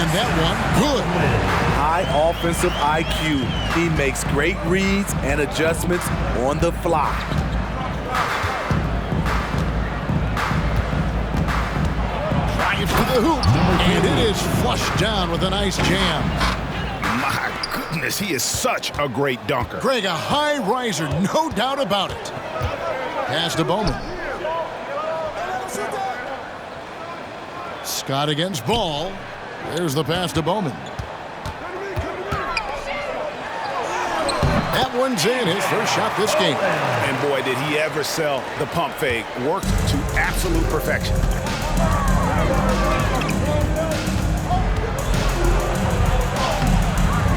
And that one, good. High offensive IQ. He makes great reads and adjustments on the fly. Drives to the hoop. And it is flushed down with a nice jam. My goodness, he is such a great dunker. Greg, a high riser, no doubt about it. Pass to Bowman. Scott against Ball. There's the pass to Bowman. That one's in, his first shot this game. And boy, did he ever sell the pump fake. Worked to absolute perfection.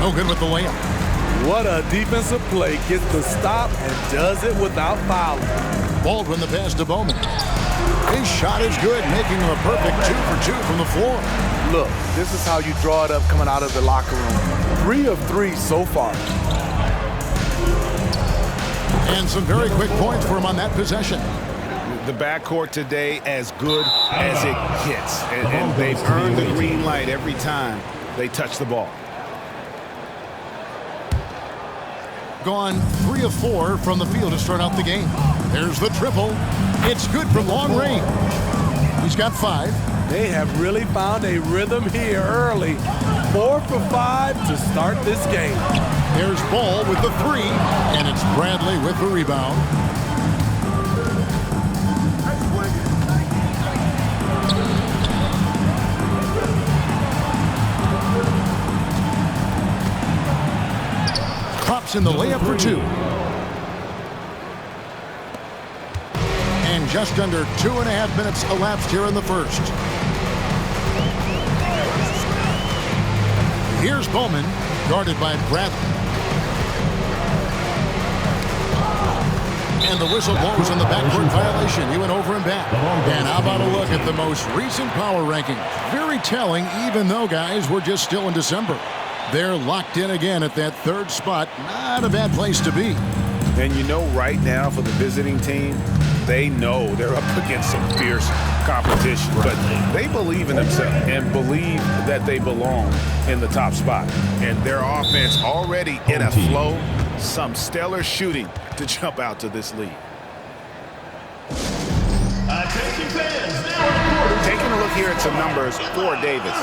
No good with the layup. What a defensive play. Gets the stop and does it without fouling. Baldwin the pass to Bowman. His shot is good, making him a perfect 2 for 2 from the floor. Look, this is how you draw it up coming out of the locker room. 3 of 3 so far. And some very quick points for him on that possession. The backcourt today as good as it gets. And they've earned the green light every time they touch the ball. Gone 3 of 4 from the field to start out the game. There's the triple. It's good from long range. He's got 5. They have really found a rhythm here early. 4 for 5 to start this game. There's Ball with the 3, and it's Bradley with the rebound. Pops in the layup for 2. And just under 2.5 minutes elapsed here in the first. Here's Bowman, guarded by Bradley. And the whistle blows on the backcourt violation. He went over and back. And how about a look at the most recent power rankings? Very telling, even though, guys, we're just still in December. They're locked in again at that 3rd spot. Not a bad place to be. And you know, right now for the visiting team, they know they're up against some fierce competition. But they believe in themselves and believe that they belong in the top spot. And their offense already in a flow. Some stellar shooting to jump out to this lead. Attention fans, now taking a look here at some numbers for Davis.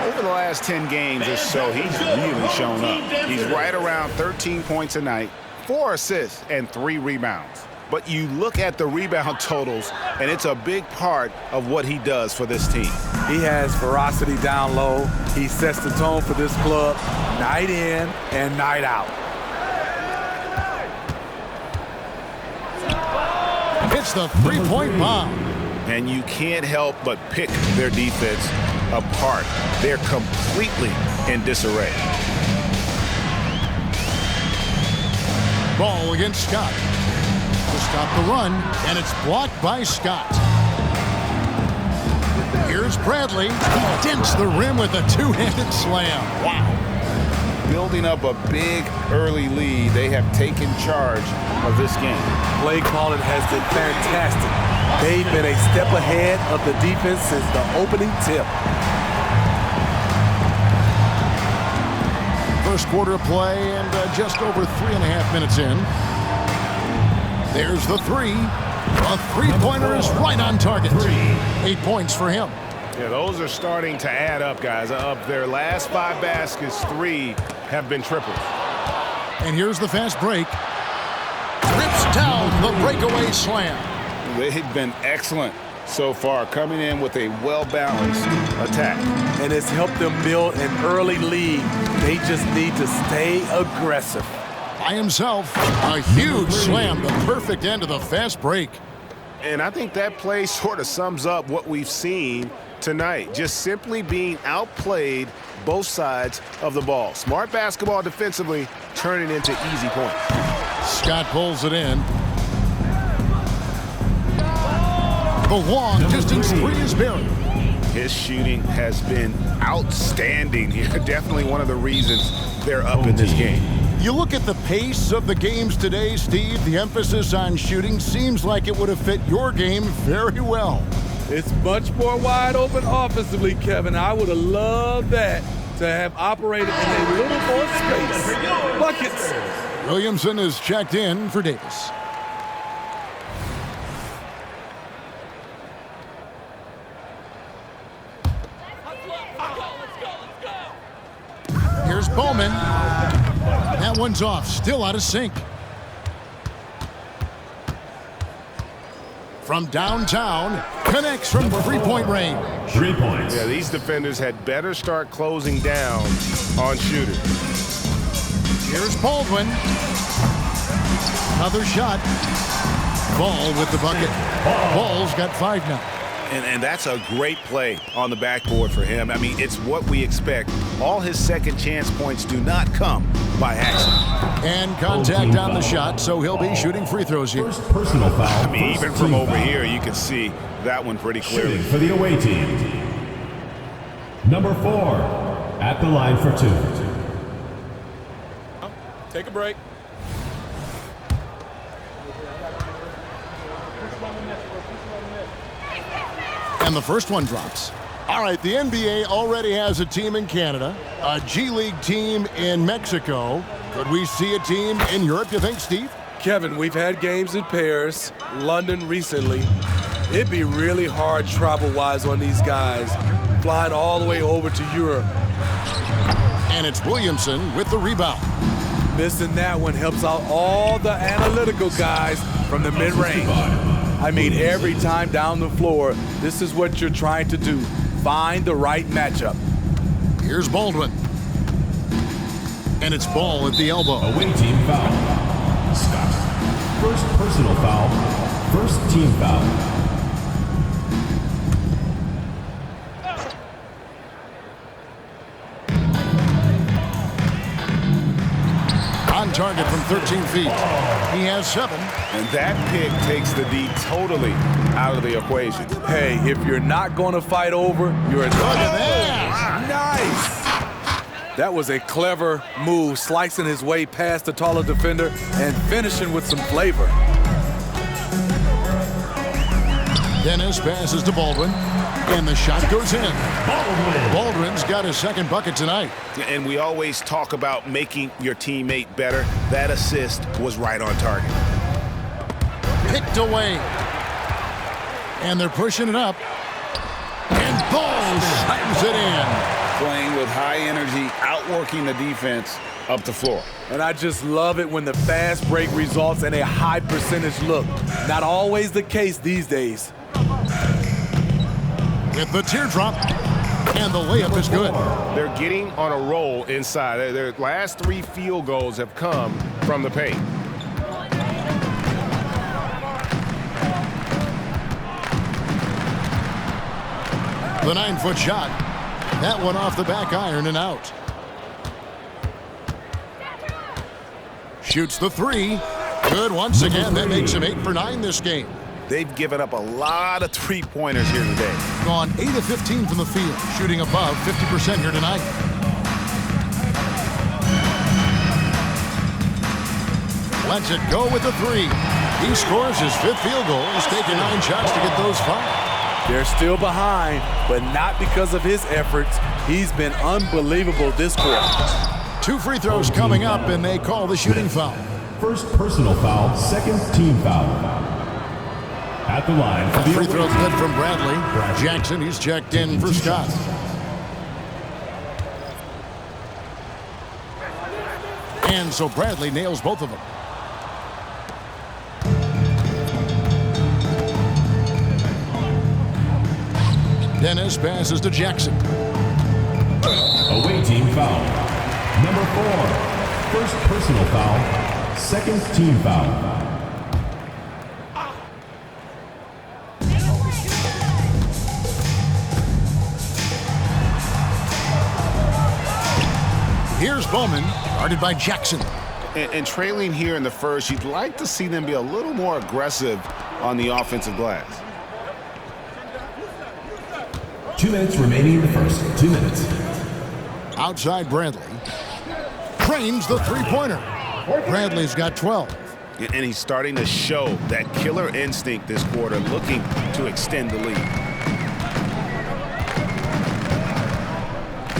Over the last 10 games or so, he's really shown up. He's right around 13 points a night, 4 assists, and 3 rebounds. But you look at the rebound totals, and it's a big part of what he does for this team. He has ferocity down low. He sets the tone for this club night in and night out. It's the 3-point bomb. And you can't help but pick their defense apart. They're completely in disarray. Ball against Scott. To stop the run, and it's blocked by Scott. Here's Bradley. He dents the rim with a 2-handed slam. Wow. Building up a big early lead, they have taken charge of this game. Play calling has been fantastic. They've been a step ahead of the defense since the opening tip. First quarter of play and just over 3.5 minutes in. There's the 3. A 3-pointer is right on target. 8 points for him. Yeah, those are starting to add up, guys. Of their last 5 baskets, 3 have been triples. And here's the fast break. Rips down the breakaway slam. They've been excellent so far, coming in with a well-balanced attack. And it's helped them build an early lead. They just need to stay aggressive. By himself, a huge slam, the perfect end of the fast break. And I think that play sort of sums up what we've seen tonight. Just simply being outplayed both sides of the ball. Smart basketball defensively, turning into easy points. Scott pulls it in. The long distance 3 is buried. His shooting has been outstanding here. Definitely one of the reasons they're up in this game. You look at the pace of the games today, Steve, the emphasis on shooting seems like it would have fit your game very well. It's much more wide open offensively, Kevin. I would have loved that to have operated in a little more space. Buckets. Williamson is checked in for Davis. Here's Bowman. That one's off, still out of sync. From downtown, connects from three-point range. 3 points. Yeah, these defenders had better start closing down on shooters. Here's Baldwin. Another shot. Ball with the bucket. Ball's got 5 now. And that's a great play on the backboard for him. I mean, it's what we expect. All his second chance points do not come by accident. And contact on the shot, so he'll be shooting free throws here. First personal foul. I mean, even from over here, you can see that one pretty clearly. Shooting for the away team. Number 4 at the line for 2. Take a break. And the first one drops. All right, the NBA already has a team in Canada, a G League team in Mexico. Could we see a team in Europe, you think, Steve? Kevin, we've had games in Paris, London recently. It'd be really hard travel-wise on these guys, flying all the way over to Europe. And it's Williamson with the rebound. Missing that one helps out all the analytical guys from the mid-range. I mean, every time down the floor, this is what you're trying to do. Find the right matchup. Here's Baldwin. And it's Ball at the elbow. Away team foul. Scott. First personal foul. First team foul. On target from 13 feet. He has 7. And that pick takes the D totally out of the equation. Hey, if you're not going to fight over, you're a Look at that. Nice. That was a clever move, slicing his way past the taller defender and finishing with some flavor. Dennis passes to Baldwin, and the shot goes in. Baldwin's got his second bucket tonight. And we always talk about making your teammate better. That assist was right on target. Picked away. And they're pushing it up. And Ball slams it in. Playing with high energy, outworking the defense up the floor. And I just love it when the fast break results in a high percentage look. Not always the case these days. With the teardrop, and the layup is good. They're getting on a roll inside. Their last 3 field goals have come from the paint. The 9-foot shot. That one off the back iron and out. Shoots the 3. Good once again. That makes him 8 for 9 this game. They've given up a lot of three-pointers here today. Gone 8 of 15 from the field, shooting above 50% here tonight. Lets it go with the 3. He scores his 5th field goal. He's taken 9 shots to get those 5. They're still behind, but not because of his efforts. He's been unbelievable this quarter. 2 free throws coming up, and they call the shooting foul. First personal foul. Second team foul. At the line for the Free throw away team. good from Bradley. Jackson, he's checked in for Scott. And so Bradley nails both of them. Dennis passes to Jackson. Away team foul. Number 4. First personal foul. Second team foul. Here's Bowman, guarded by Jackson. And trailing here in the first, you'd like to see them be a little more aggressive on the offensive glass. 2 minutes remaining in the first. 2 minutes. Outside Bradley. Trains the three-pointer. Bradley's got 12. And he's starting to show that killer instinct this quarter, looking to extend the lead.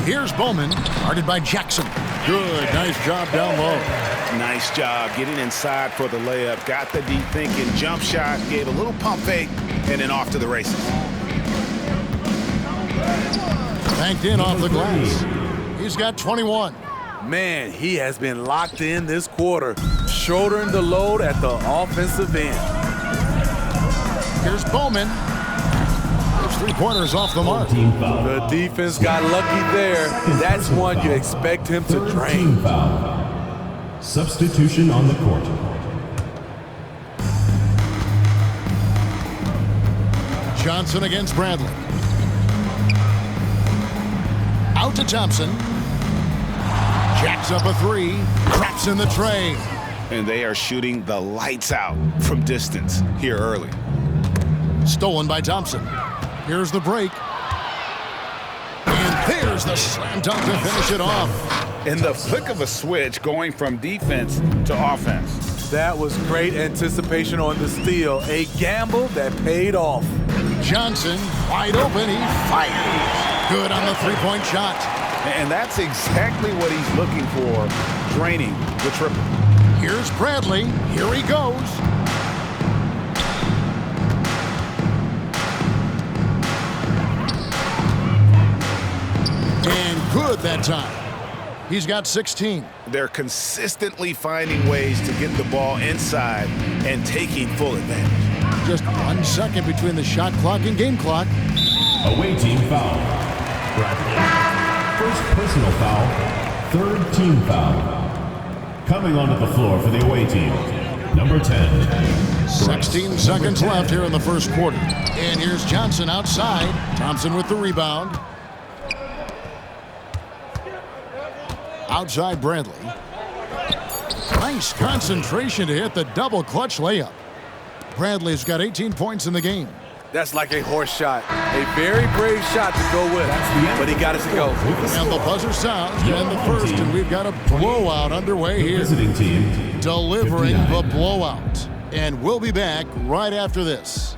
Here's Bowman, guarded by Jackson. Good, nice job down low. Nice job getting inside for the layup. Got the deep thinking jump shot, gave a little pump fake, and then off to the races. Banked in off the glass. He's got 21. Man, he has been locked in this quarter, shouldering the load at the offensive end. Here's Bowman. His three-pointers off the mark. The defense got lucky there. That's one you expect him to drain. Substitution on the court. Johnson against Bradley. Out to Thompson. Jacks up a three. Traps in the tray. And they are shooting the lights out from distance here early. Stolen by Thompson. Here's the break. And there's the slam dunk to finish it off. In the flick of a switch, going from defense to offense. That was great anticipation on the steal. A gamble that paid off. Johnson, wide open, he fires. Good on the three-point shot. And that's exactly what he's looking for, draining the triple. Here's Bradley. Here he goes. And good that time. He's got 16. They're consistently finding ways to get the ball inside and taking full advantage. Just 1 second between the shot clock and game clock. Away team foul. First personal foul. Third team foul. Coming onto the floor for the away team. Number 10. 16 seconds left here in the first quarter. And here's Johnson outside. Thompson with the rebound. Outside Bradley. Nice concentration to hit the double clutch layup. Bradley's got 18 points in the game. That's like a horse shot. A very brave shot to go with, but he got it to go. And the buzzer sounds to end the first, and we've got a blowout underway here. Visiting team. Delivering 59. the blowout. And we'll be back right after this.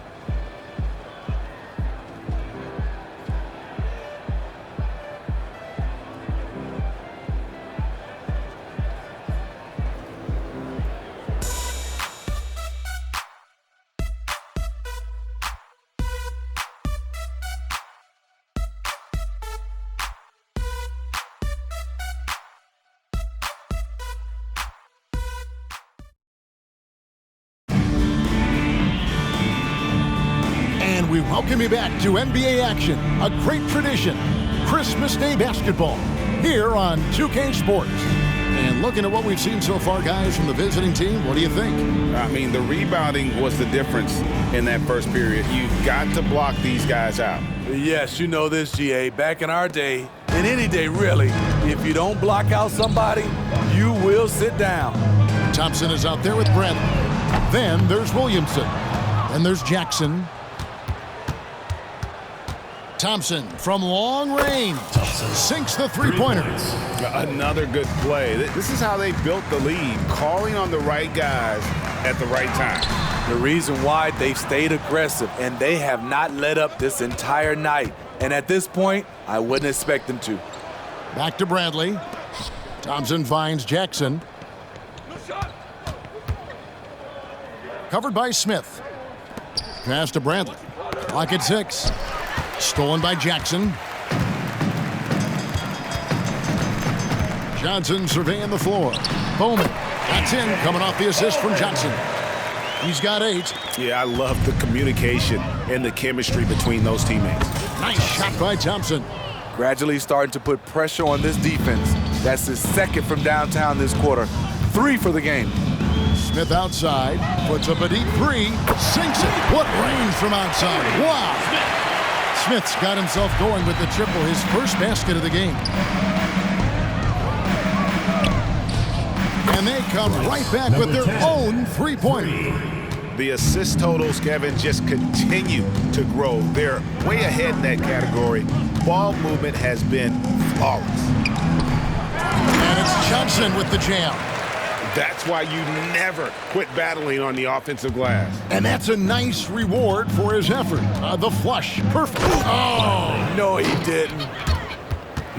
We welcome you back to NBA action, a great tradition, Christmas Day basketball, here on 2K Sports. And looking at what we've seen so far, guys, from the visiting team, what do you think? I mean, the rebounding was the difference in that first period. You've got to block these guys out. Yes, you know this, GA. Back in our day, in any day really, if you don't block out somebody, you will sit down. Thompson is out there with Bradley. Then there's Williamson. And there's Jackson. Thompson from long range sinks the three-pointer. Another good play. This is how they built the lead, calling on the right guys at the right time. The reason why they've stayed aggressive, and they have not let up this entire night. And at this point, I wouldn't expect them to. Back to Bradley. Thompson finds Jackson. Covered by Smith. Pass to Bradley. Clock at 6. Stolen by Jackson. Johnson surveying the floor. Bowman. That's in, coming off the assist from Johnson. He's got 8. Yeah, I love the communication and the chemistry between those teammates. Nice shot by Thompson. Gradually starting to put pressure on this defense. That's his second from downtown this quarter. 3 for the game. Smith outside. Puts up a deep 3. Sinks it. What range from outside. Wow. Smith's got himself going with the triple, his first basket of the game. And they come right back with their own three-pointer. The assist totals, Kevin, just continue to grow. They're way ahead in that category. Ball movement has been flawless. And it's Johnson with the jam. That's why you never quit battling on the offensive glass. And that's a nice reward for his effort. The flush. Perfect. Oh! No, he didn't.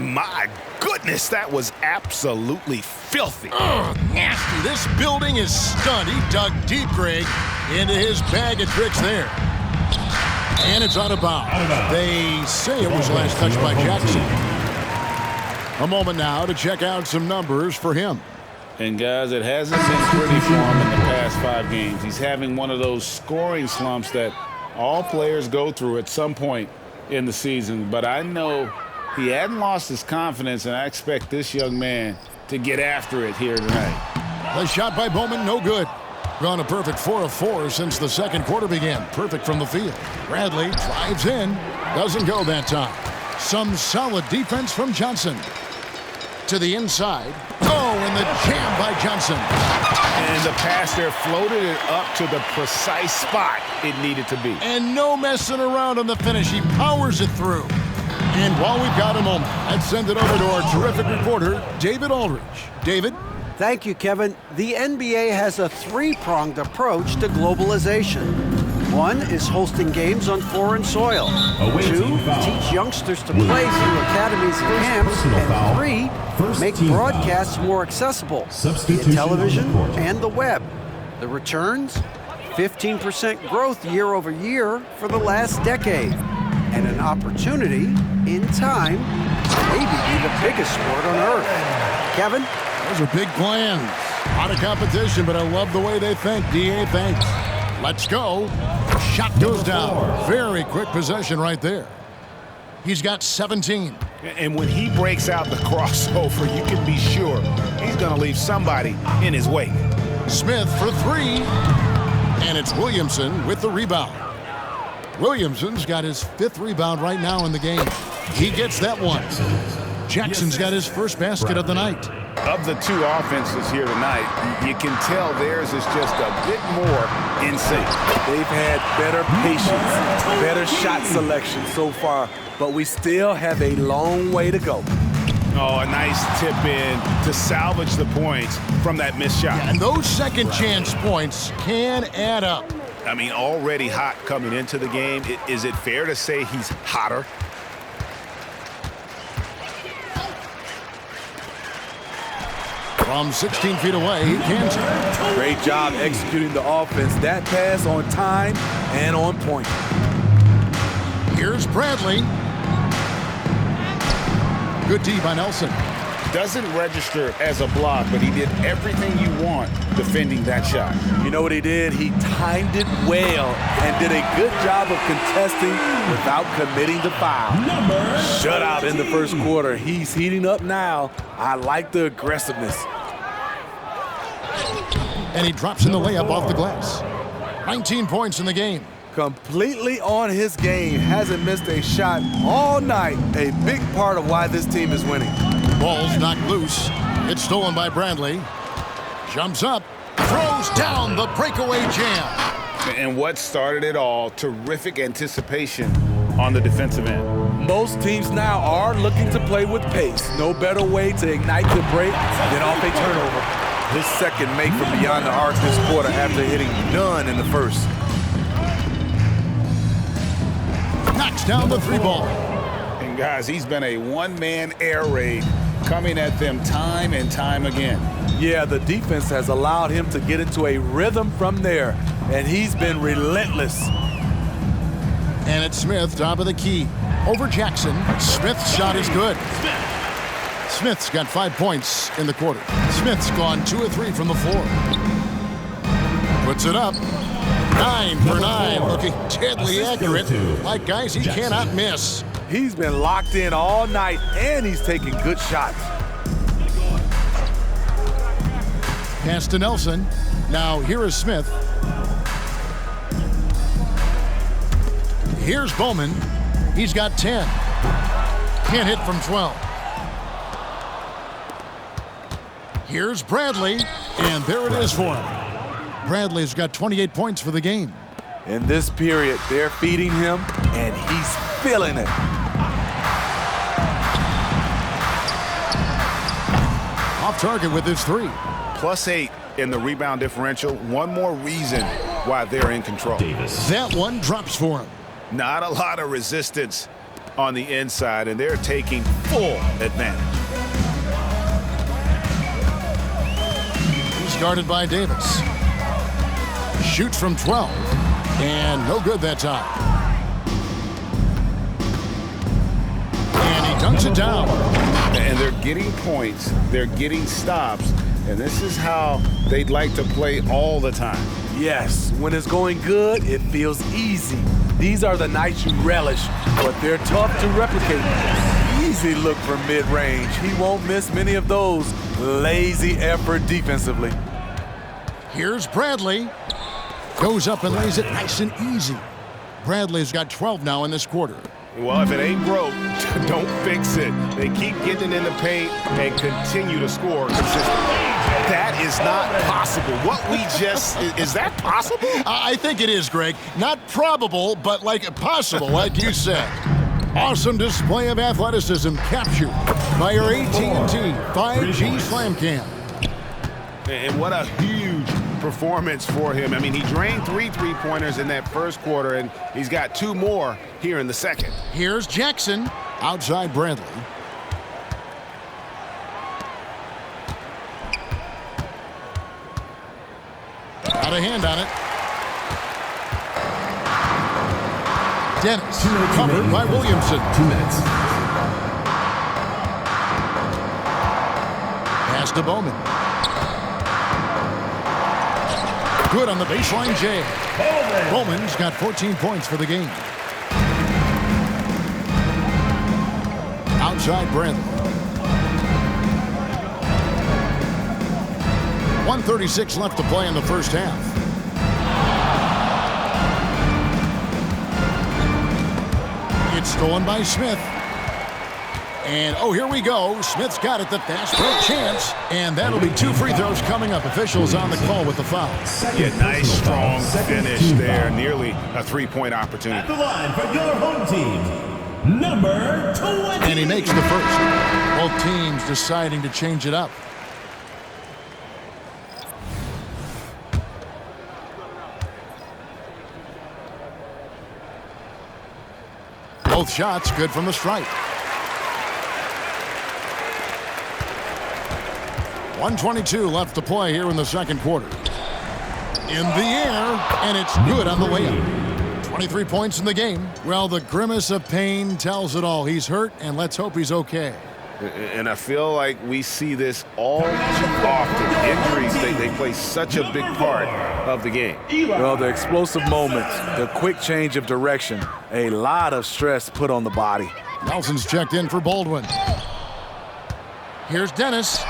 My goodness, that was absolutely filthy. Oh, nasty. This building is stunned. He dug deep, Greg, into his bag of tricks there. And it's out of bounds. They say it was last touched by Jackson. A moment now to check out some numbers for him. And guys, it hasn't been pretty for him in the past 5 games. He's having one of those scoring slumps that all players go through at some point in the season. But I know he hadn't lost his confidence, and I expect this young man to get after it here tonight. The shot by Bowman, no good. Gone a perfect 4 of 4 since the second quarter began. Perfect from the field. Bradley drives in. Doesn't go that time. Some solid defense from Johnson. To the inside. Oh, and the jam by Johnson. And the pass there floated it up to the precise spot it needed to be. And no messing around on the finish. He powers it through. And while we've got a moment, let's send it over to our terrific reporter, David Aldridge. David? Thank you, Kevin. The NBA has a 3-pronged approach to globalization. 1 is hosting games on foreign soil. 2, teach youngsters to play through academies and camps. And 3, make broadcasts more accessible via television and the web. The returns? 15% growth year over year for the last decade. And an opportunity, in time, to maybe be the biggest sport on earth. Kevin? Those are big plans. Out of competition, but I love the way they think. DA, thanks. Let's go. Shot goes down. Very quick possession right there. He's got 17. And when he breaks out the crossover, you can be sure he's going to leave somebody in his wake. Smith for 3. And it's Williamson with the rebound. Williamson's got his 5th rebound right now in the game. He gets that one. Jackson's got his first basket of the night. Of the 2 offenses here tonight, you can tell theirs is just a bit more in sync. They've had better patience, better shot selection so far, but we still have a long way to go. Oh, a nice tip in to salvage the points from that missed shot. And those second chance points can add up. I mean, already hot coming into the game. Is it fair to say he's hotter? From 16 feet away, he can. Great job executing the offense. That pass on time and on point. Here's Bradley. Good D by Nelson. Doesn't register as a block, but he did everything you want defending that shot. You know what he did? He timed it well and did a good job of contesting without committing the foul. Shutout in the first quarter. He's heating up now. I like the aggressiveness. And he drops in the layup off the glass. 19 points in the game. Completely on his game. Hasn't missed a shot all night. A big part of why this team is winning. Ball's knocked loose. It's stolen by Bradley. Jumps up. Throws down the breakaway jam. And what started it all, terrific anticipation on the defensive end. Most teams now are looking to play with pace. No better way to ignite the break than off a turnover. His second make from beyond the arc this quarter after hitting none in the first. Knocks down the 3 ball. And guys, he's been a one-man air raid coming at them time and time again. Yeah, the defense has allowed him to get into a rhythm from there, and he's been relentless. And it's Smith, top of the key. Over Jackson. Smith's shot is good. Smith's got 5 points in the quarter. Smith's gone 2 of 3 from the floor. Puts it up. 9 for 9. Looking deadly accurate. Like guys, he cannot miss. He's been locked in all night, and he's taking good shots. Pass to Nelson. Now here is Smith. Here's Bowman. He's got 10. Can't hit from 12. Here's Bradley, and there it is for him. Bradley's got 28 points for the game. In this period, they're feeding him, and he's feeling it. Off target with his 3. +8 in the rebound differential. One more reason why they're in control. That one drops for him. Not a lot of resistance on the inside, and they're taking full advantage. He's guarded by Davis. Shoots from 12, and no good that time. And he dunks it down. And they're getting points, they're getting stops, and this is how they'd like to play all the time. Yes, when it's going good, it feels easy. These are the nights you relish, but they're tough to replicate. Easy look from mid-range. He won't miss many of those. Lazy effort defensively. Here's Bradley. Goes up and lays it nice and easy. Bradley's got 12 now in this quarter. Well, if it ain't broke, don't fix it. They keep getting in the paint and continue to score consistently. That is not possible. What we just, is that possible? I think it is, Greg. Not probable, but like possible, like you said. Awesome display of athleticism captured by your AT&T 5G Slam Cam. And what a huge performance for him. I mean, he drained 3 3-pointers in that first quarter, and he's got 2 more here in the second. Here's Jackson outside Bradley. Got a hand on it. Dennis, covered by Williamson. 2 minutes. Pass to Bowman. Good on the baseline, Jay. Bowman's got 14 points for the game. Outside Bradley. 1:36 left to play in the first half. It's stolen by Smith. And, oh, here we go. Smith's got it. The fast break chance. And that'll be 2 free throws coming up. Officials on the call with the foul. Yeah, nice, strong finish there. Nearly a 3-point opportunity. At the line for your home team, number 20. And he makes the first. Both teams deciding to change it up. Both shots good from the stripe. 1:22 left to play here in the second quarter. In the air, and it's good on the layup. 23 points in the game. Well, the grimace of pain tells it all. He's hurt, and let's hope he's okay. And I feel like we see this all too often. Injuries, they play such a big part of the game. Well, the explosive moments, the quick change of direction, a lot of stress put on the body. Nelson's checked in for Baldwin. Here's Dennis.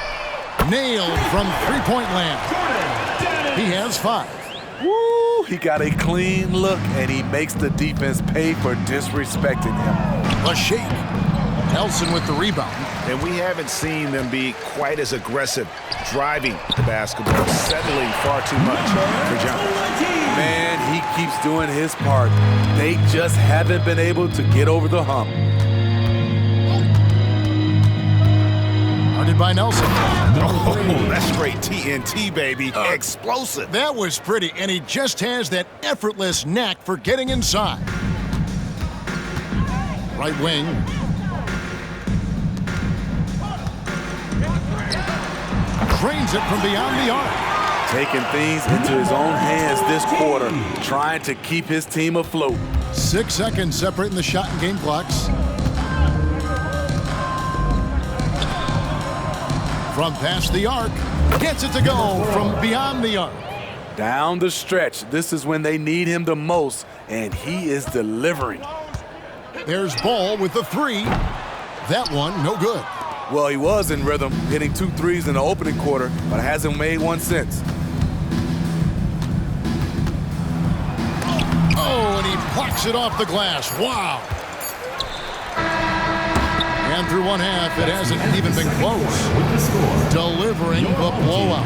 Nailed from three-point land. He has 5. Woo! He got a clean look, and he makes the defense pay for disrespecting him. A shake. Nelson with the rebound. And we haven't seen them be quite as aggressive driving the basketball, settling far too much for John. Man, he keeps doing his part. They just haven't been able to get over the hump. Guarded by Nelson. Oh, that's straight TNT, baby. Explosive. That was pretty, and he just has that effortless knack for getting inside. Right wing. Drains it from beyond the arc. Taking things into his own hands this quarter, trying to keep his team afloat. 6 seconds separating the shot and game clocks. From past the arc, gets it to go from beyond the arc. Down the stretch, this is when they need him the most, and he is delivering. There's Ball with the 3. That one, no good. Well, he was in rhythm, hitting 2 threes in the opening quarter, but hasn't made one since. Oh, and he plucks it off the glass. Wow. And through one half, it hasn't even been close. Delivering the blowout.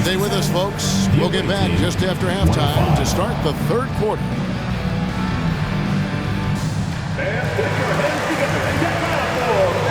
Stay with us, folks. We'll get back just after halftime to start the third quarter. And put your hands together and get ready for Melo.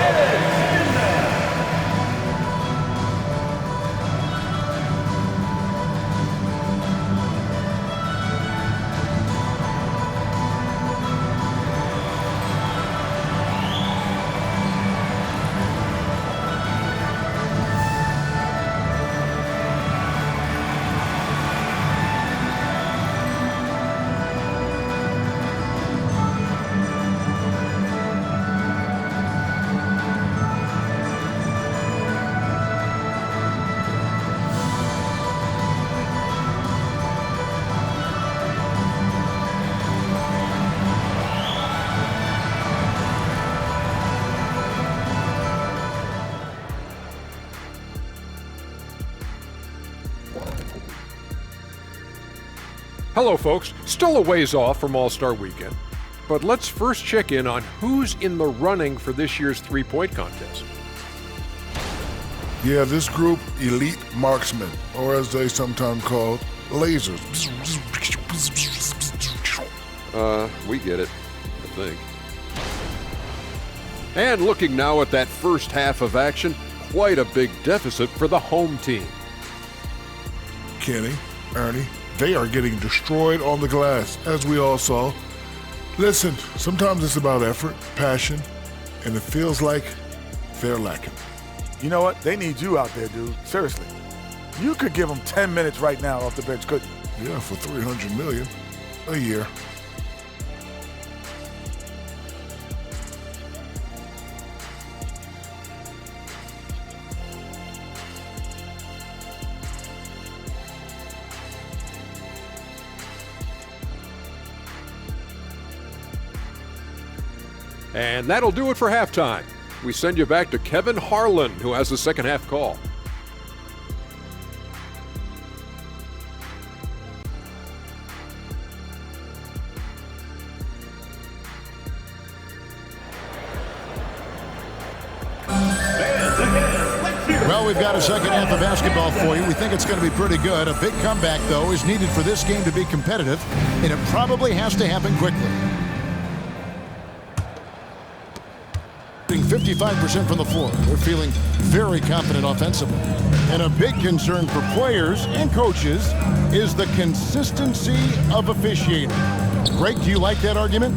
Hello, folks. Still a ways off from All-Star Weekend, but let's first check in on who's in the running for this year's three-point contest. Yeah, this group, elite marksmen, or as they sometimes call, lasers. We get it, I think. And looking now at that first half of action, quite a big deficit for the home team. Kenny, Ernie, they are getting destroyed on the glass, as we all saw. Listen, sometimes it's about effort, passion, and it feels like they're lacking. You know what? They need you out there, dude. Seriously. You could give them 10 minutes right now off the bench, couldn't you? Yeah, for $300 million a year. And that'll do it for halftime. We send you back to Kevin Harlan, who has the second half call. Well, we've got a second half of basketball for you. We think it's going to be pretty good. A big comeback, though, is needed for this game to be competitive, and it probably has to happen quickly. 55% from the floor. They're feeling very confident offensively. And a big concern for players and coaches is the consistency of officiating. Greg, do you like that argument?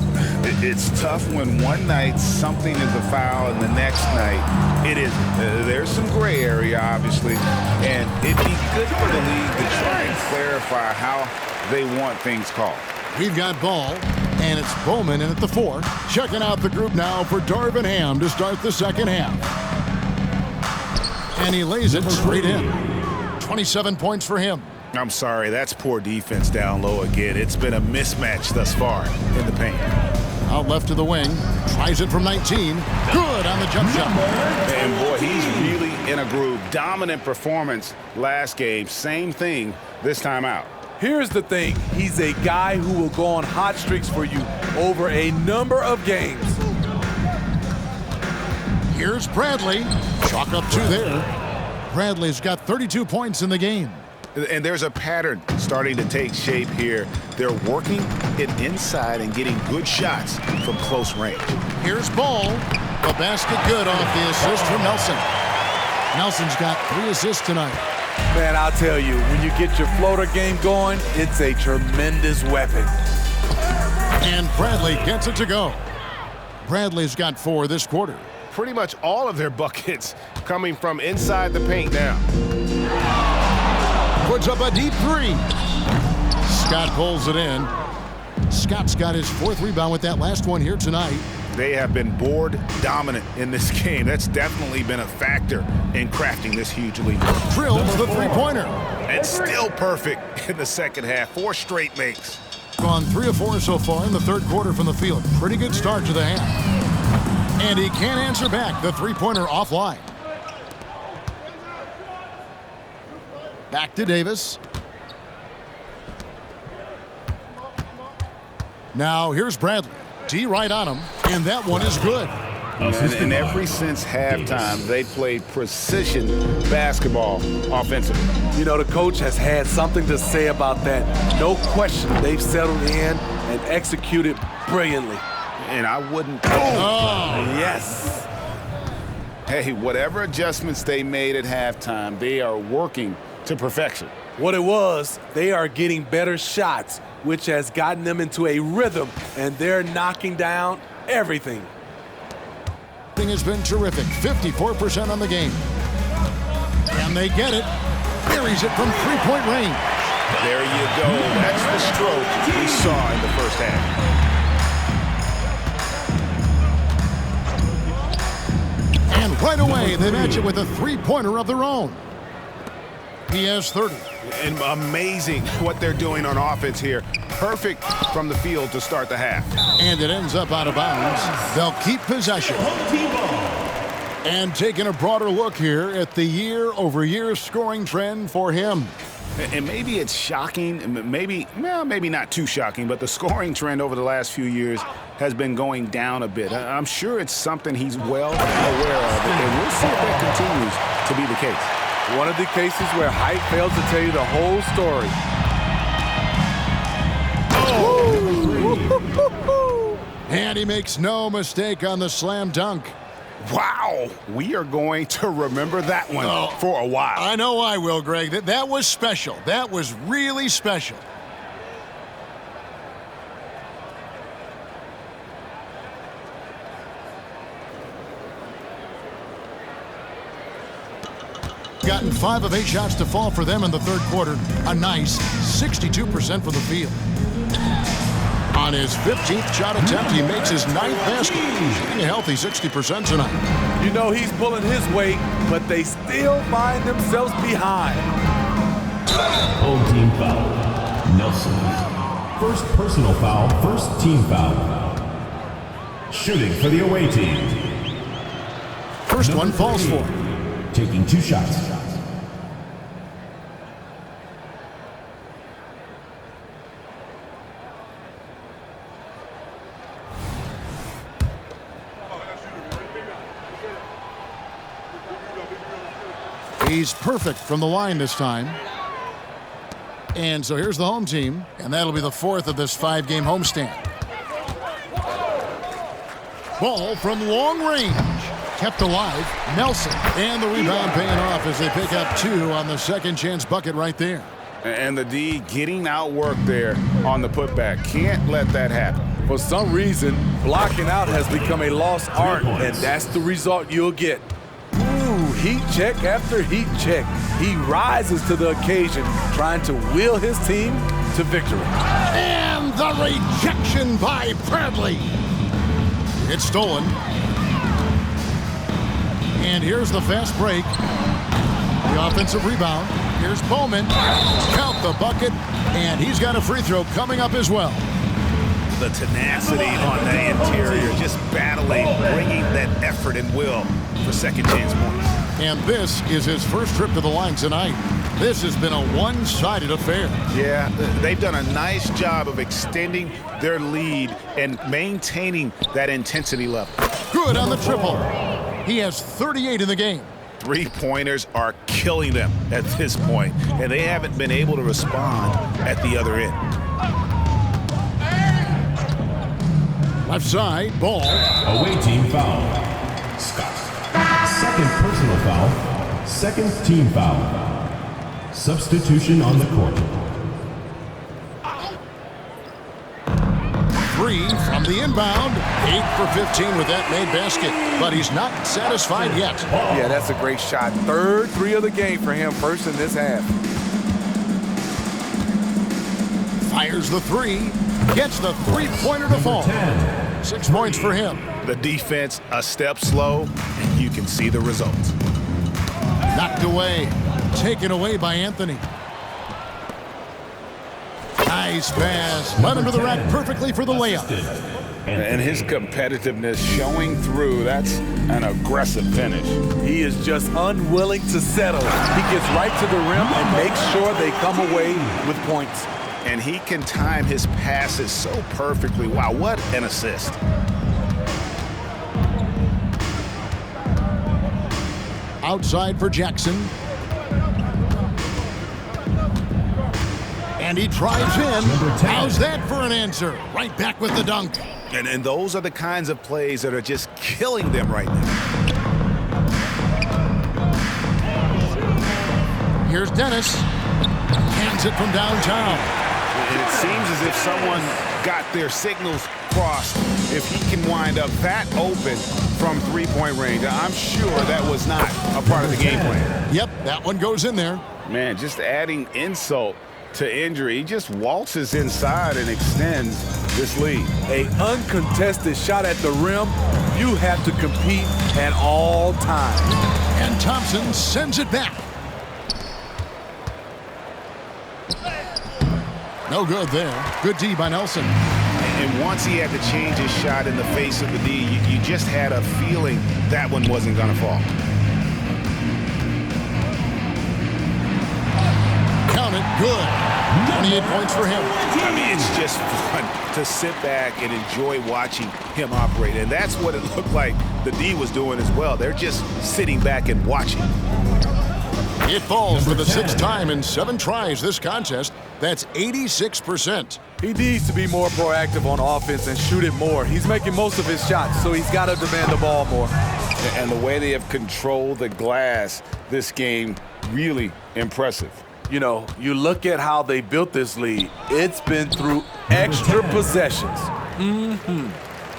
It's tough when one night something is a foul and the next night it isn't. There's some gray area, obviously, and it'd be good for the league to try and clarify how they want things called. We've got ball, and it's Bowman in at the 4. Checking out the group now for Darvin Ham to start the second half. And he lays it straight in. 27 points for him. I'm sorry, that's poor defense down low again. It's been a mismatch thus far in the paint. Out left to the wing. Tries it from 19. Good on the jump shot. And boy, he's really in a groove. Dominant performance last game. Same thing this time out. Here's the thing. He's a guy who will go on hot streaks for you over a number of games. Here's Bradley. Chalk up 2 there. Bradley's got 32 points in the game. And there's a pattern starting to take shape here. They're working it inside and getting good shots from close range. Here's Ball. The basket good off the assist from Nelson. Nelson's got 3 assists tonight. Man, I'll tell you, when you get your floater game going, it's a tremendous weapon. And Bradley gets it to go. Bradley's got 4 this quarter. Pretty much all of their buckets coming from inside the paint now. Puts up a deep 3. Scott pulls it in. Scott's got his 4th rebound with that last one here tonight. They have been board dominant in this game. That's definitely been a factor in crafting this huge lead. Drills the three-pointer. And still perfect in the second half. 4 straight makes. Gone 3 of 4 so far in the third quarter from the field. Pretty good start to the half. And he can't answer back. The three-pointer offline. Back to Davis. Now here's Bradley. D right on him, and that one is good. And ever since halftime, they played precision basketball offensively. You know, the coach has had something to say about that. No question, they've settled in and executed brilliantly. And I wouldn't... Yes. Hey, whatever adjustments they made at halftime, they are working to perfection. What it was, they are getting better shots, which has gotten them into a rhythm, and they're knocking down everything. Has been terrific. 54% on the game. And they get it. Buries it from three-point range. There you go. That's the stroke we saw in the first half. And right away, they match it with a three-pointer of their own. He has 30. And amazing what they're doing on offense here. Perfect from the field to start the half. And it ends up out of bounds. They'll keep possession. And taking a broader look here at the year-over-year scoring trend for him. And maybe it's shocking, maybe not too shocking, but the scoring trend over the last few years has been going down a bit. I'm sure it's something he's well aware of, and we'll see if that continues to be the case. One of the cases where height fails to tell you the whole story. And he makes no mistake on the slam dunk. Wow, we are going to remember that one for a while. I know I will, Greg. That was special. That was really special. Gotten 5 of 8 shots to fall for them in the third quarter. A nice 62% from the field. On his 15th shot attempt, he makes his 9th basket. Shooting a healthy 60% tonight. You know he's pulling his weight, but they still find themselves behind. Home team foul. Nelson. First personal foul, first team foul. Shooting for the away team. First one falls for. Taking 2 shots. He's perfect from the line this time. And so here's the home team, and that'll be the 4th of this 5-game homestand. Ball from long range. Kept alive. Nelson. And the rebound paying off as they pick up 2 on the second chance bucket right there. And the D getting outworked there on the putback. Can't let that happen. For some reason, blocking out has become a lost art, and that's the result you'll get. Ooh, heat check after heat check. He rises to the occasion, trying to will his team to victory. And the rejection by Bradley. It's stolen. And here's the fast break. The offensive rebound. Here's Bowman. Count the bucket. And he's got a free throw coming up as well. The tenacity on the interior, just battling, bringing that effort and will for second chance points. And this is his first trip to the line tonight. This has been a one-sided affair. Yeah, they've done a nice job of extending their lead and maintaining that intensity level. Good on the triple. He has 38 in the game. Three-pointers are killing them at this point, and they haven't been able to respond at the other end. Left side, ball. Away team foul. Scott. Second personal foul. Second team foul. Substitution on the court. 3 from the inbound. 8 for 15 with that made basket. But he's not satisfied yet. Yeah, that's a great shot. Third 3 of the game for him, first in this half. Fires the 3. Gets the three-pointer to fall. 6 points for him. The defense a step slow, and you can see the results. Knocked away. Taken away by Anthony. Nice pass. Led him to the rack perfectly for the layup. And his competitiveness showing through. That's an aggressive finish. He is just unwilling to settle. He gets right to the rim and makes sure they come away with points. And he can time his passes so perfectly. Wow, what an assist. Outside for Jackson. And he drives in. How's that for an answer? Right back with the dunk. And those are the kinds of plays that are just killing them right now. Here's Dennis. Hands it from downtown. And it seems as if someone got their signals crossed. If he can wind up that open from three-point range, I'm sure that was not a part of the game plan. Yep, that one goes in there. Man, just adding insult to injury. He just waltzes inside and extends this lead. An uncontested shot at the rim. You have to compete at all times. And Thompson sends it back. No good there. Good D by Nelson. And once he had to change his shot in the face of the D, you just had a feeling that one wasn't going to fall. Count it. 28 points for him. I mean, it's just fun to sit back and enjoy watching him operate. And that's what it looked like the D was doing as well. They're just sitting back and watching. It falls for the 6th time in 7 tries this contest. That's 86%. He needs to be more proactive on offense and shoot it more. He's making most of his shots, so he's got to demand the ball more. And the way they have controlled the glass this game, really impressive. You know, you look at how they built this lead. It's been through extra possessions.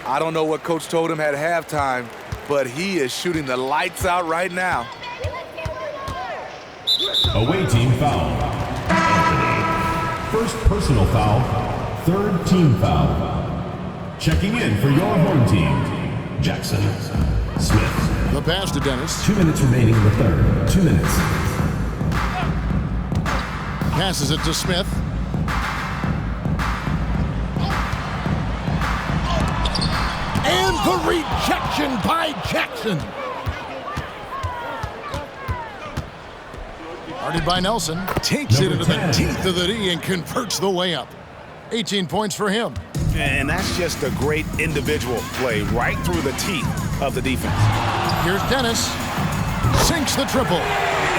I don't know what Coach told him at halftime, but he is shooting the lights out right now. Away team foul. First personal foul, 3rd team foul. Checking in for your home team, Jackson Smith. The pass to Dennis. 2 minutes remaining in the 3rd. 2 minutes. Passes it to Smith. And the rejection by Jackson. Guarded by Nelson. Takes it into the teeth of the D and converts the layup. 18 points for him. And that's just a great individual play right through the teeth of the defense. Here's Dennis. Sinks the triple.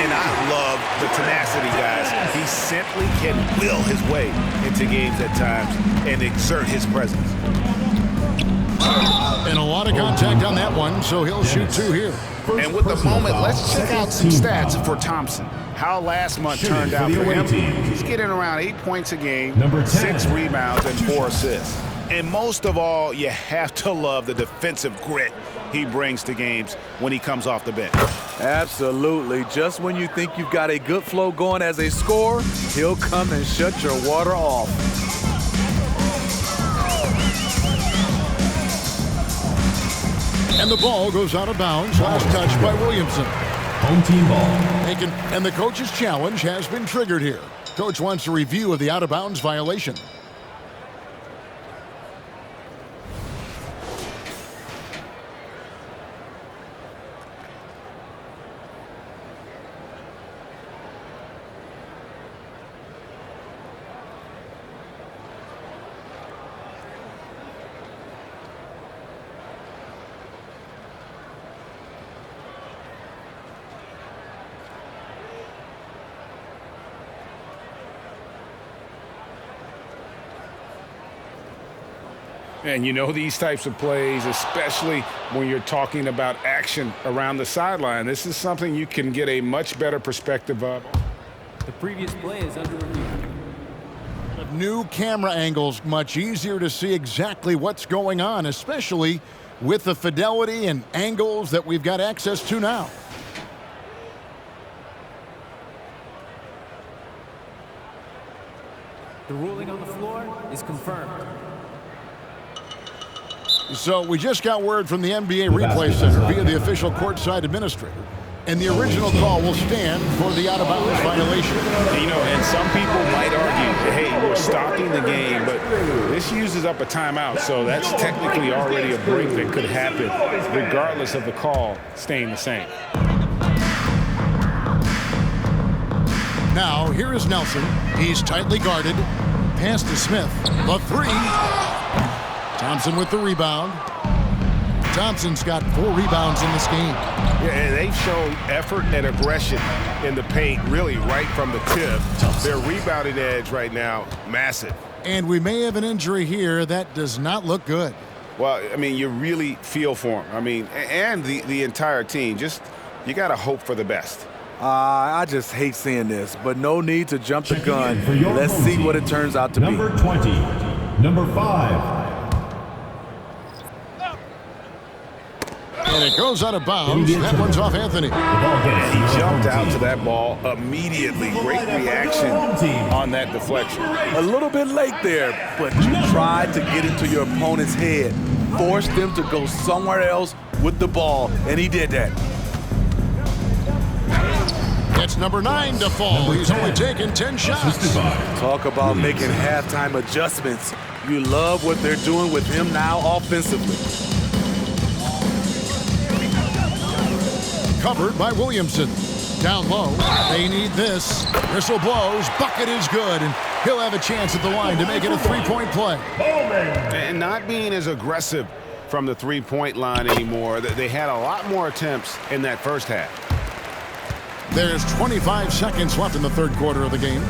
And I love the tenacity, guys. He simply can will his way into games at times and exert his presence. And a lot of contact on that one, so he'll shoot 2 here. And with the moment, let's check out some stats for Thompson. How last month turned out for him. He's getting around 8 points a game, 6 rebounds, and 4 assists. And most of all, you have to love the defensive grit he brings to games when he comes off the bench. Absolutely. Just when you think you've got a good flow going as a scorer, he'll come and shut your water off. And the ball goes out of bounds. Last touch by Williamson. Home team ball. And the coach's challenge has been triggered here. Coach wants a review of the out-of-bounds violation. And you know these types of plays, especially when you're talking about action around the sideline, this is something you can get a much better perspective of. The previous play is under review. New camera angles, much easier to see exactly what's going on, especially with the fidelity and angles that we've got access to now. The ruling on the floor is confirmed. So we just got word from the NBA Replay Center via the official courtside administrator. And the original call will stand for the out-of-bounds violation. You know, and some people might argue, hey, we're stopping the game, but this uses up a timeout, so that's technically already a break that could happen regardless of the call staying the same. Now, here is Nelson. He's tightly guarded. Pass to Smith. The 3. Thompson with the rebound. Thompson's got 4 rebounds in this game. Yeah, and they've shown effort and aggression in the paint, really right from the tip. Their rebounding edge right now, massive. And we may have an injury here that does not look good. Well, I mean, you really feel for him. I mean, and the entire team. Just, you got to hope for the best. I just hate seeing this, but no need to jump the gun. Let's see what it turns out to be. Number 20, number 5. And it goes out of bounds. That one's off Anthony. He jumped out to that ball immediately. Great reaction on that deflection. A little bit late there, but you tried to get into your opponent's head. Forced them to go somewhere else with the ball, and he did that. It's number 9 to fall. He's only taken 10 shots. Talk about making halftime adjustments. You love what they're doing with him now offensively. Covered by Williamson. Down low. They need this. Whistle blows. Bucket is good. And He'll have a chance at the line to make it a three-point play. And not being as aggressive from the three-point line anymore. They had a lot more attempts in that first half. There's 25 seconds left in the third quarter of the game.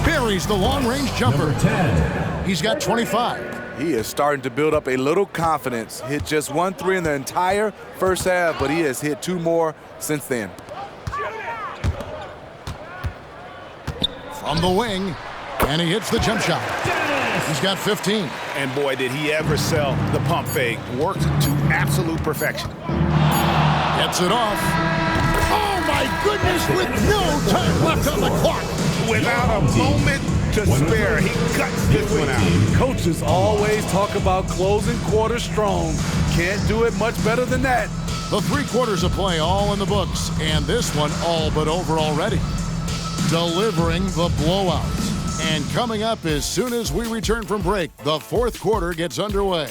Buries the long-range jumper. Number 10. He's got 25. He is starting to build up a little confidence. Hit just 1 3 in the entire first half, but he has hit 2 more since then. From the wing, and he hits the jump shot. He's got 15. And boy, did he ever sell the pump fake. Worked to absolute perfection. Gets it off. Oh, my goodness, with no time left on the clock. Without a moment to spare, he cuts this one out. Coaches always talk about closing quarters strong. Can't do it much better than that. The 3 quarters of play all in the books, and this one all but over already. Delivering the blowout. And coming up as soon as we return from break, the fourth quarter gets underway.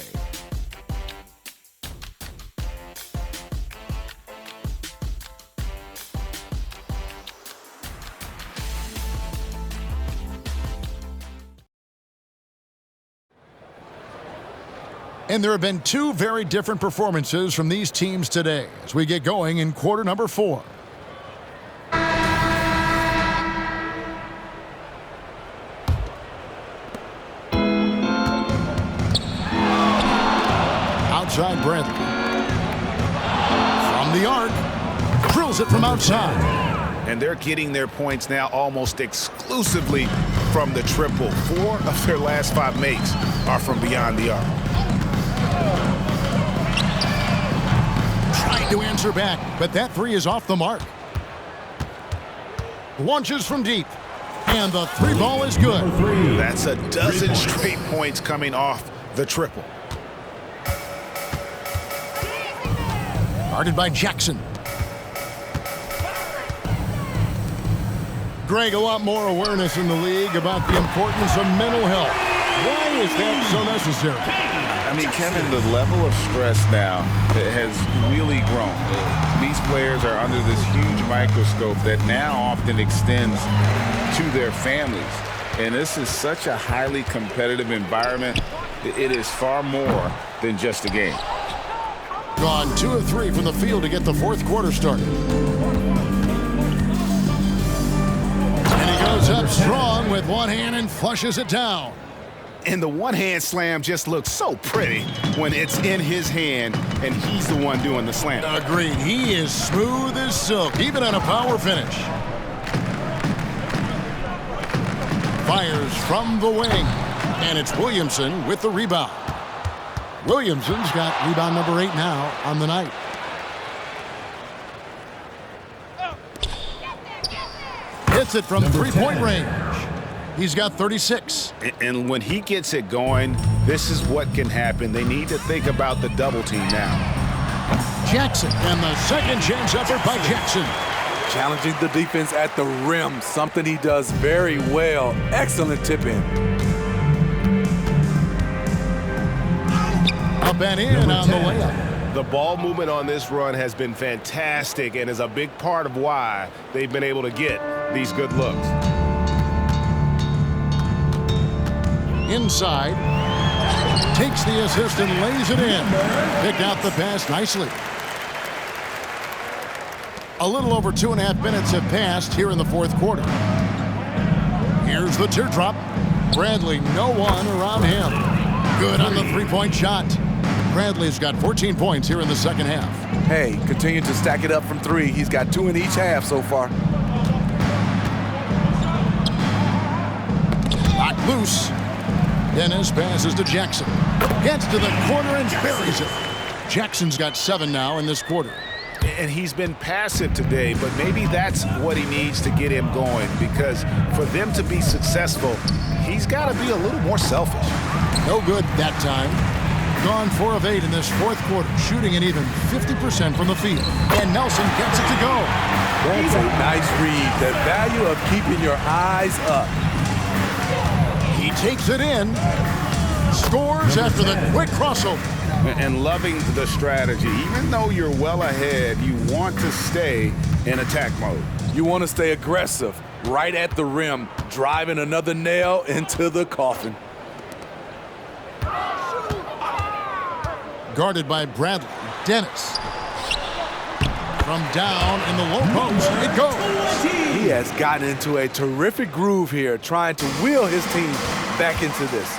And there have been 2 very different performances from these teams today as we get going in quarter number 4. Outside Bradley. From the arc. Drills it from outside. And they're getting their points now almost exclusively from the triple. 4 of their last 5 makes are from beyond the arc. Trying to answer back, but that 3 is off the mark. Launches from deep, and the 3 ball is good. That's a dozen straight points coming off the triple. Guarded by Jackson. Greg, a lot more awareness in the league about the importance of mental health. Why is that so necessary? I mean, Kevin, the level of stress now has really grown. These players are under this huge microscope that now often extends to their families. And this is such a highly competitive environment. It is far more than just a game. Gone 2 of 3 from the field to get the fourth quarter started. And he goes up strong with one hand and flushes it down. And the one-hand slam just looks so pretty when it's in his hand and he's the one doing the slam. Agreed. He is smooth as silk, even on a power finish. Fires from the wing. And it's Williamson with the rebound. Williamson's got rebound number 8 now on the night. Hits it from 3-point range. He's got 36. And when he gets it going, this is what can happen. They need to think about the double team now. Jackson, and the second chance effort by Jackson. Challenging the defense at the rim, something he does very well. Excellent tip-in. Up and in on the layup. The ball movement on this run has been fantastic and is a big part of why they've been able to get these good looks. Inside. Takes the assist and lays it in. Picked out the pass nicely. A little over 2.5 minutes have passed here in the fourth quarter. Here's the teardrop. Bradley, no one around him. Good on the 3-point shot. Bradley's got 14 points here in the second half. Hey, continue to stack it up from 3. He's got 2 in each half so far. Locked loose. Dennis passes to Jackson. Gets to the corner and buries it. Jackson's got 7 now in this quarter. And he's been passive today, but maybe that's what he needs to get him going, because for them to be successful, he's got to be a little more selfish. No good that time. Gone 4 of 8 in this fourth quarter, shooting an even 50% from the field. And Nelson gets it to go. That's a nice read. The value of keeping your eyes up. He takes it in. Scores after the quick crossover. And loving the strategy. Even though you're well ahead, you want to stay in attack mode. You want to stay aggressive, right at the rim, driving another nail into the coffin. Guarded by Bradley. Dennis. From down in the low post, it goes. He has gotten into a terrific groove here, trying to wheel his team back into this.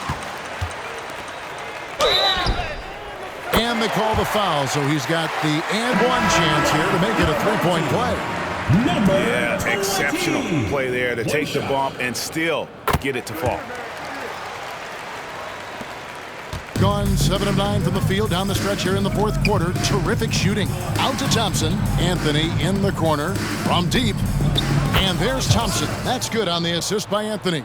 And they call the foul, so he's got the and one chance here to make it a three-point play. Yeah, exceptional play there to take the bump and still get it to fall. Gone 7 of 9 from the field down the stretch here in the fourth quarter. Terrific shooting. Out to Thompson. Anthony in the corner from deep. And there's Thompson. That's good on the assist by Anthony.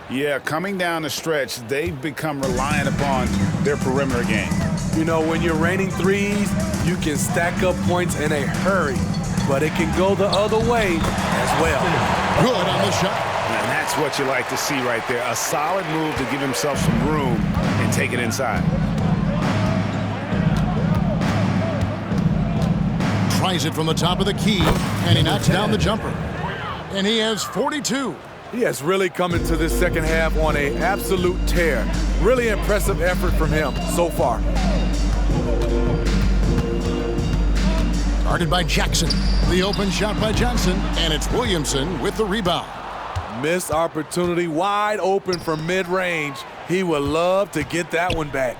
Yeah, coming down the stretch, they've become reliant upon their perimeter game. You know, when you're raining threes, you can stack up points in a hurry, but it can go the other way as well. Good on the shot. And that's what you like to see right there. A solid move to give himself some room and take it inside. Tries it from the top of the key, and he knocks down the jumper. And he has 42. He has really come into this second half on an absolute tear. Really impressive effort from him so far. Guarded by Jackson. The open shot by Johnson, and it's Williamson with the rebound. Missed opportunity, wide open from mid-range. He would love to get that one back.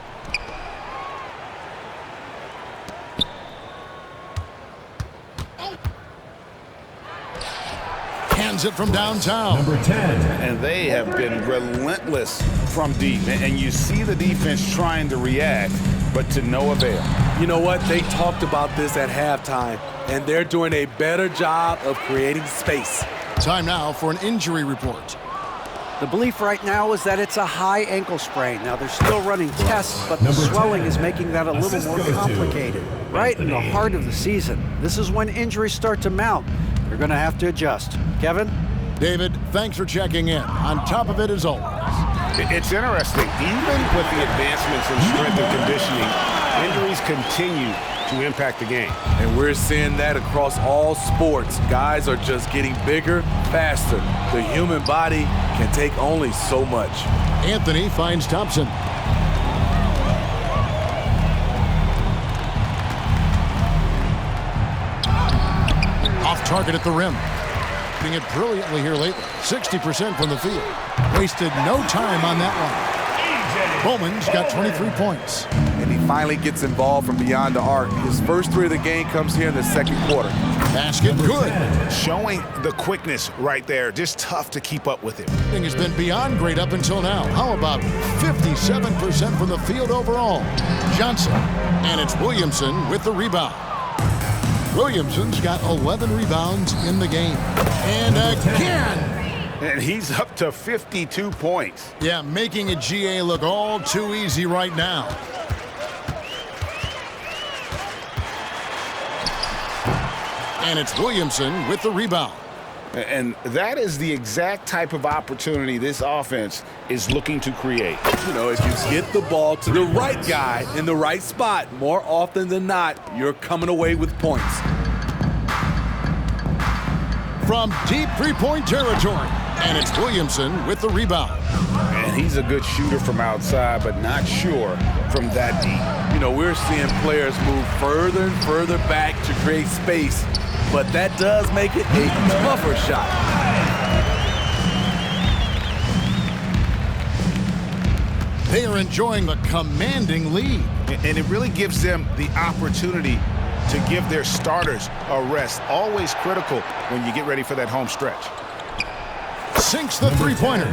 Hands it from downtown. Number 10. And they have been relentless from deep. And you see the defense trying to react, but to no avail. You know what? They talked about this at halftime, and they're doing a better job of creating space. Time now for an injury report. The belief right now is that it's a high ankle sprain. Now, they're still running tests, but the swelling is making that a little more complicated. Right in the heart of the season. This is when injuries start to mount. They're going to have to adjust. Kevin? David, thanks for checking in. On top of it as always. It's interesting. Even with the advancements in strength and conditioning, injuries continue to impact the game. And we're seeing that across all sports. Guys are just getting bigger, faster. The human body can take only so much. Anthony finds Thompson. Off target at the rim. Doing it brilliantly here lately. 60% from the field. Wasted no time on that one. Bowman's got 23 points. And he finally gets involved from beyond the arc. His first three of the game comes here in the second quarter. Basket good. Showing the quickness right there. Just tough to keep up with him. Thing has been beyond great up until now. How about 57% from the field overall? Johnson. And it's Williamson with the rebound. Williamson's got 11 rebounds in the game. And again. And he's up to 52 points. Yeah, making a GA look all too easy right now. And it's Williamson with the rebound. And that is the exact type of opportunity this offense is looking to create. You know, if you get the ball to the right guy in the right spot, more often than not, you're coming away with points. From deep three-point territory. And it's Williamson with the rebound. And he's a good shooter from outside, but not sure from that deep. You know, we're seeing players move further and further back to create space, but that does make it a tougher shot. They are enjoying the commanding lead. And it really gives them the opportunity to give their starters a rest. Always critical when you get ready for that home stretch. Sinks the three-pointer.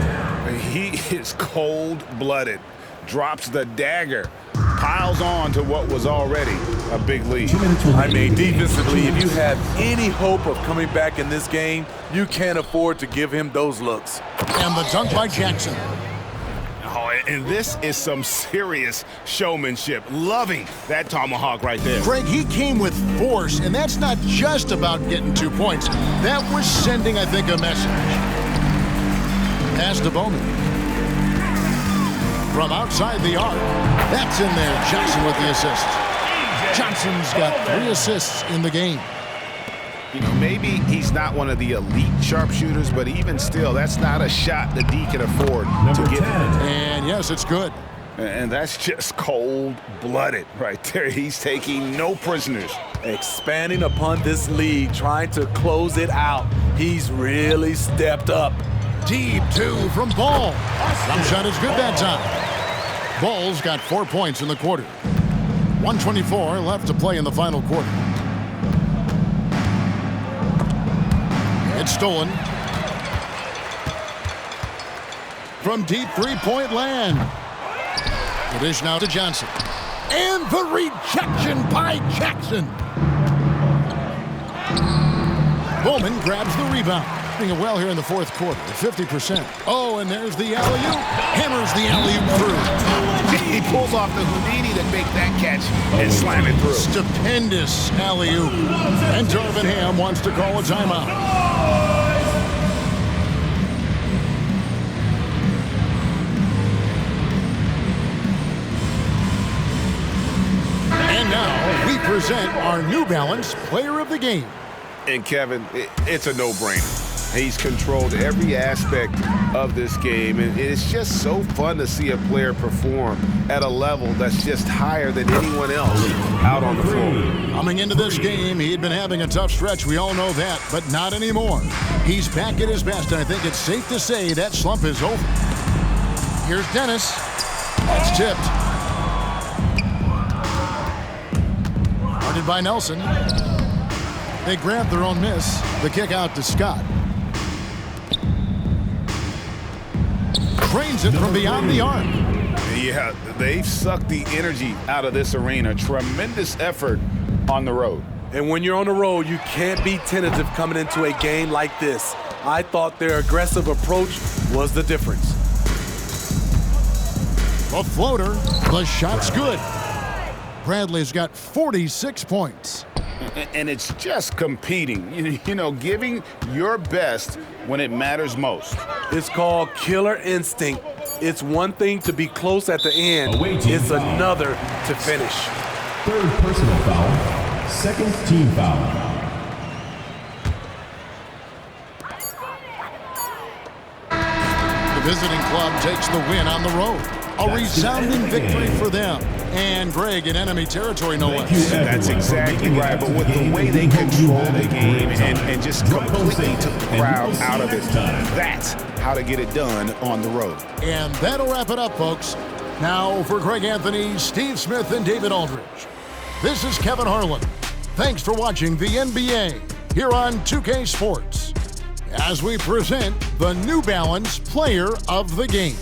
He is cold-blooded. Drops the dagger. Piles on to what was already a big lead. I mean, defensively, if you have any hope of coming back in this game, you can't afford to give him those looks. And the dunk by Jackson. Oh, and this is some serious showmanship. Loving that tomahawk right there. Greg, he came with force, and that's not just about getting 2 points. That was sending, I think, a message. Pass to Bowman. from outside the arc. That's in there. Johnson with the assist. Johnson's got 3 assists in the game. You know, maybe he's not one of the elite sharpshooters, but even still, that's not a shot the D can afford to get. And yes, it's good. And that's just cold-blooded right there. He's taking no prisoners. Expanding upon this lead, trying to close it out. He's really stepped up. Deep 2 from Ball. Jump shot is good that time. Ball's got 4 points in the quarter. 1:24 left to play in the final quarter. It's stolen. From deep three-point land. The dish now to Johnson. And the rejection by Jackson. Bowman grabs the rebound. Doing it well here in the fourth quarter, 50%. Oh, and there's the alley-oop. Hammers the alley-oop through. He pulls off the Houdini to make that catch and slam it through. Stupendous alley-oop. And Darvin Ham wants to call a timeout. And now we present our New Balance Player of the Game. And Kevin, it's a no-brainer. He's controlled every aspect of this game, and it's just so fun to see a player perform at a level that's just higher than anyone else out on the floor. Coming into this game, he'd been having a tough stretch. We all know that, but not anymore. He's back at his best, and I think it's safe to say that slump is over. Here's Dennis. That's tipped. Guarded by Nelson. They grab their own miss. The kick out to Scott. Drains it from beyond the arc. Yeah, they've sucked the energy out of this arena. Tremendous effort on the road. And when you're on the road, you can't be tentative coming into a game like this. I thought their aggressive approach was the difference. A floater. The shot's good. Bradley's got 46 points. And it's just competing, you know, giving your best when it matters most. It's called killer instinct. It's one thing to be close at the end. It's another to finish. Third personal foul. Second team foul. The visiting club takes the win on the road. A resounding victory for them. And Greg in enemy territory, no less. That's exactly right. But with the way they control the game and just completely took the crowd out of it, that's how to get it done on the road. And that'll wrap it up, folks. Now for Greg Anthony, Steve Smith, and David Aldridge. This is Kevin Harlan. Thanks for watching the NBA here on 2K Sports as we present the New Balance Player of the Game.